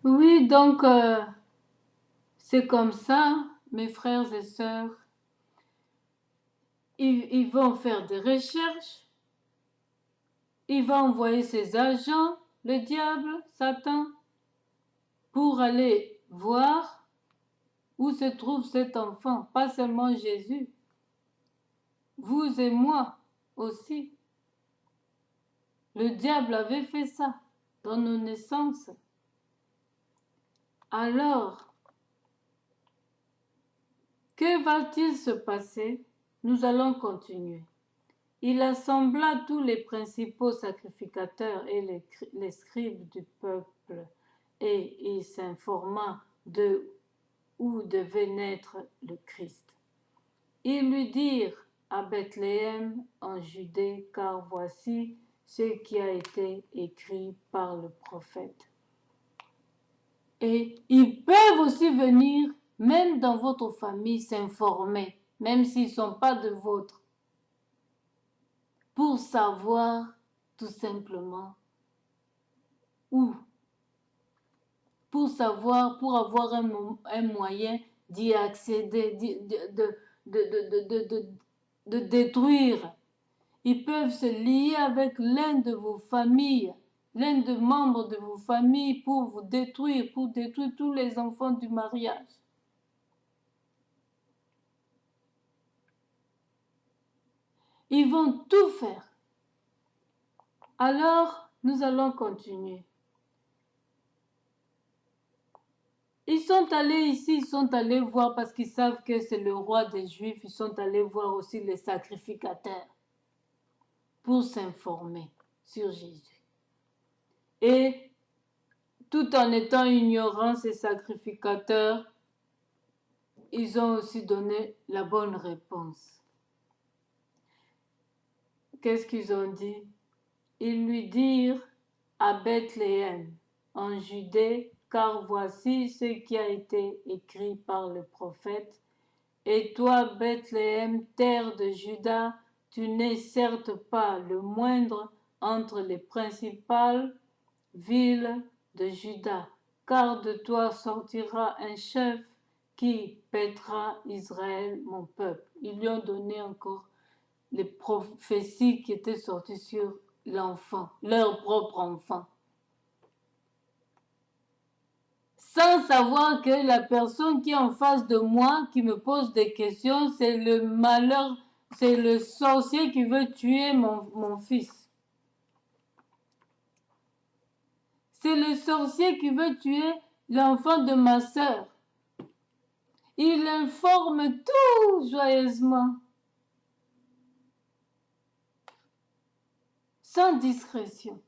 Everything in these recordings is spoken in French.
Oui, donc c'est comme ça, mes frères et sœurs. Ils vont faire des recherches. Il va envoyer ses agents, le diable, Satan, pour aller voir où se trouve cet enfant. Pas seulement Jésus. Vous et moi aussi. Le diable avait fait ça dans nos naissances. Alors, que va-t-il se passer? Nous allons continuer. Il assembla tous les principaux sacrificateurs et les scribes du peuple, et il s'informa de où devait naître le Christ. Ils lui dirent à Bethléem en Judée, car voici ce qui a été écrit par le prophète. Et ils peuvent aussi venir, même dans votre famille, s'informer, même s'ils ne sont pas de vôtre, pour savoir tout simplement où, pour savoir, pour avoir un moyen d'y accéder, de détruire. Ils peuvent se lier avec l'un de vos familles, l'un des membres de vos familles pour vous détruire, pour détruire tous les enfants du mariage. Ils vont tout faire. Alors, nous allons continuer. Ils sont allés ici, ils sont allés voir parce qu'ils savent que c'est le roi des Juifs. Ils sont allés voir aussi les sacrificateurs pour s'informer sur Jésus. Et tout en étant ignorants, ces sacrificateurs, ils ont aussi donné la bonne réponse. Qu'est-ce qu'ils ont dit? Ils lui dirent à Bethléem, en Judée, car voici ce qui a été écrit par le prophète. Et toi, Bethléem, terre de Juda, tu n'es certes pas le moindre entre les principales villes de Juda, car de toi sortira un chef qui paîtra Israël, mon peuple. Ils lui ont donné encore les prophéties qui étaient sorties sur l'enfant, leur propre enfant. Sans savoir que la personne qui est en face de moi, qui me pose des questions, c'est le malheur, c'est le sorcier qui veut tuer mon fils. C'est le sorcier qui veut tuer l'enfant de ma sœur. Il informe tout joyeusement, sans discrétion.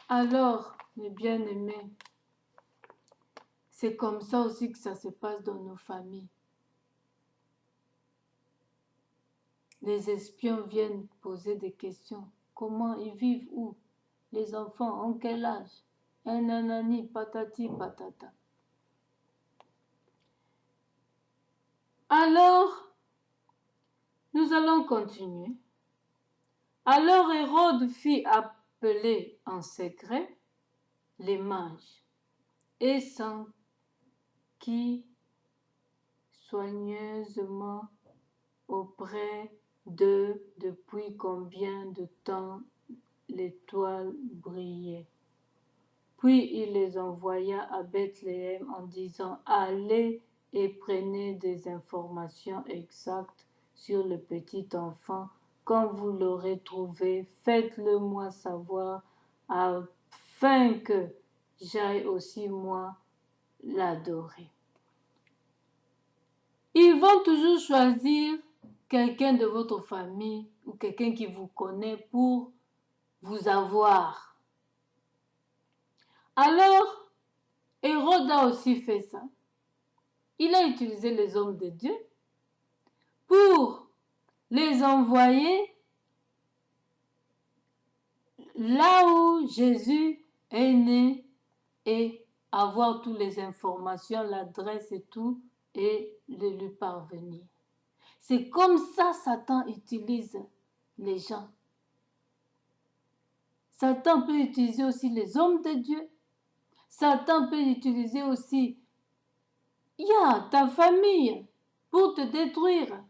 Alors, mes bien-aimés, c'est comme ça aussi que ça se passe dans nos familles. Les espions viennent poser des questions. Comment ils vivent où? Les enfants ont quel âge? Un nanani, patati, patata. Alors, nous allons continuer. Alors Hérode fit appeler en secret les mages et s'enquit soigneusement auprès d'eux depuis combien de temps l'étoile brillait. Puis il les envoya à Bethléem en disant « Allez et prenez des informations exactes sur le petit enfant. Quand vous l'aurez trouvé, faites-le moi savoir afin que j'aille aussi moi l'adorer. » Ils vont toujours choisir quelqu'un de votre famille ou quelqu'un qui vous connaît pour vous avoir. Alors, Hérode a aussi fait ça. Il a utilisé les hommes de Dieu pour les envoyer là où Jésus est né et avoir toutes les informations, l'adresse et tout, et de lui parvenir. C'est comme ça Satan utilise les gens. Satan peut utiliser aussi les hommes de Dieu. Satan peut utiliser aussi ta famille pour te détruire.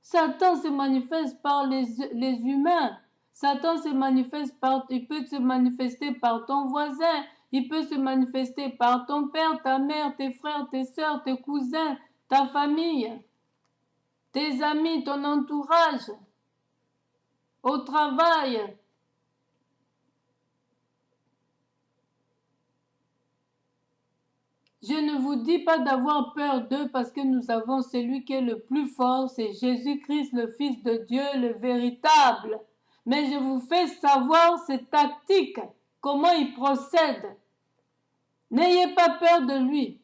Satan se manifeste par les humains. Satan se manifeste il peut se manifester par ton voisin. Il peut se manifester par ton père, ta mère, tes frères, tes sœurs, tes cousins, ta famille, tes amis, ton entourage, au travail. Je ne vous dis pas d'avoir peur d'eux parce que nous avons celui qui est le plus fort, c'est Jésus-Christ, le Fils de Dieu, le véritable. Mais je vous fais savoir ses tactiques, comment il procède. N'ayez pas peur de lui.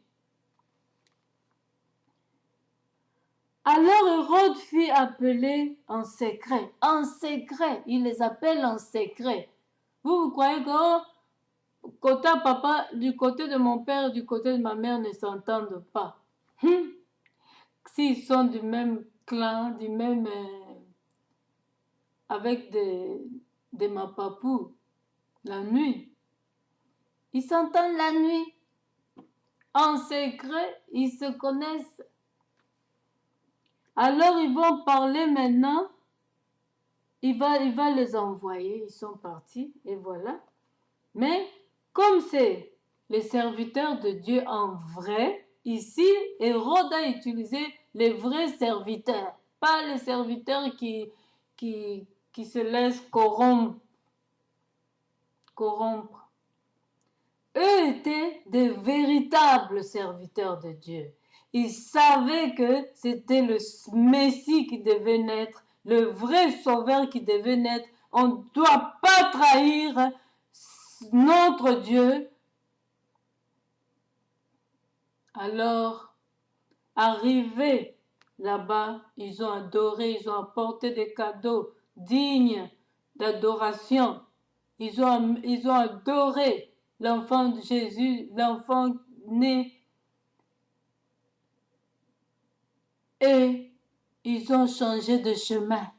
Alors Hérode fit appeler en secret. En secret, il les appelle en secret. Vous croyez que côté papa, du côté de mon père et du côté de ma mère ne s'entendent pas. S'ils sont du même clan, du même... avec des mapapous, la nuit. Ils s'entendent la nuit. En secret, ils se connaissent. Alors ils vont parler maintenant. Il va les envoyer. Ils sont partis et voilà. Mais comme c'est les serviteurs de Dieu en vrai, ici, Hérode a utilisé les vrais serviteurs, pas les serviteurs qui se laissent corrompre. Eux étaient de véritables serviteurs de Dieu. Ils savaient que c'était le Messie qui devait naître, le vrai sauveur qui devait naître. On ne doit pas trahir notre Dieu. Alors, arrivés là-bas, ils ont adoré, ils ont apporté des cadeaux dignes d'adoration. Ils ont adoré l'enfant de Jésus, l'enfant né. Et ils ont changé de chemin.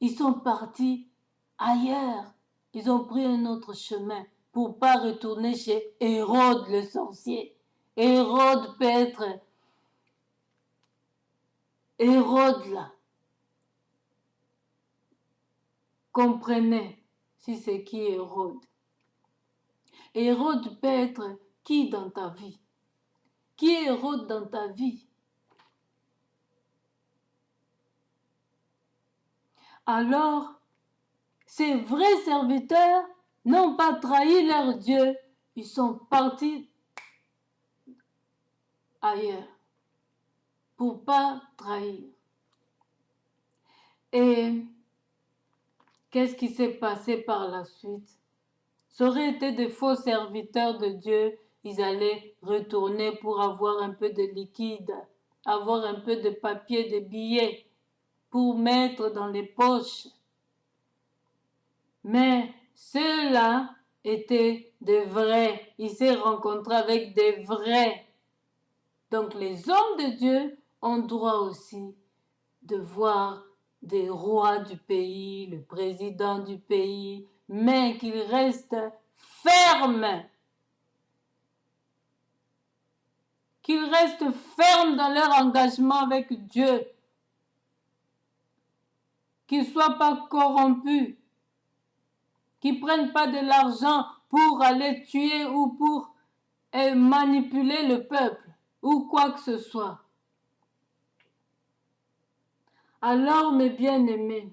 Ils sont partis ailleurs. Ils ont pris un autre chemin pour ne pas retourner chez Hérode le sorcier. Hérode peut être Hérode là. Comprenez si c'est qui Hérode. Hérode peut être qui dans ta vie? Qui est Hérode dans ta vie? Alors, ces vrais serviteurs n'ont pas trahi leur Dieu. Ils sont partis ailleurs pour pas trahir. Et qu'est-ce qui s'est passé par la suite? Ça aurait été des faux serviteurs de Dieu. Ils allaient retourner pour avoir un peu de liquide, avoir un peu de papier, de billets pour mettre dans les poches. Mais ceux-là étaient des vrais. Il s'est rencontré avec des vrais. Donc les hommes de Dieu ont droit aussi de voir des rois du pays, le président du pays, mais qu'ils restent fermes. Qu'ils restent fermes dans leur engagement avec Dieu. Qu'ils ne soient pas corrompus. Qu'ils ne prennent pas de l'argent pour aller tuer ou pour manipuler le peuple ou quoi que ce soit. Alors, mes bien-aimés,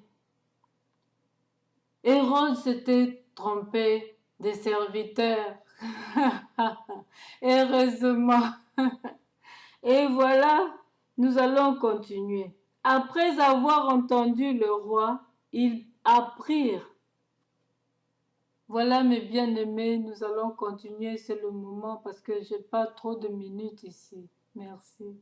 Hérode s'était trompé des serviteurs. Heureusement. Et voilà, nous allons continuer. Après avoir entendu le roi, ils apprirent. Voilà mes bien-aimés, nous allons continuer, c'est le moment parce que je n'ai pas trop de minutes ici. Merci.